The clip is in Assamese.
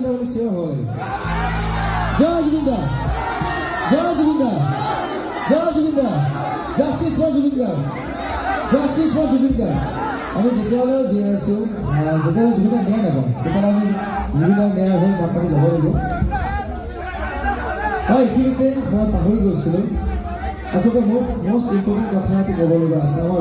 আপুনি চিঞৰ হ'ব লাগিব জয় জুবিন দা জয় জুবিন দা জয় Zubeen da justice for Zubeen da justice for Zubeen da আমি যেতিয়ালৈ জীয়াই আছোঁ যেতিয়ালৈ জুবিনৰ ন্যায় নাপাওঁ তেতিয়ালৈ আমি জুবিনৰ ন্যায় হৈ ভাত পাতি যাব লাগিব হয় এইখিনিতে মই পাহৰি গৈছিলোঁ আচলতে মোক মষ্ট ইম্পৰ্টেণ্ট কথা এটি ক'ব লগা আছে আমাৰ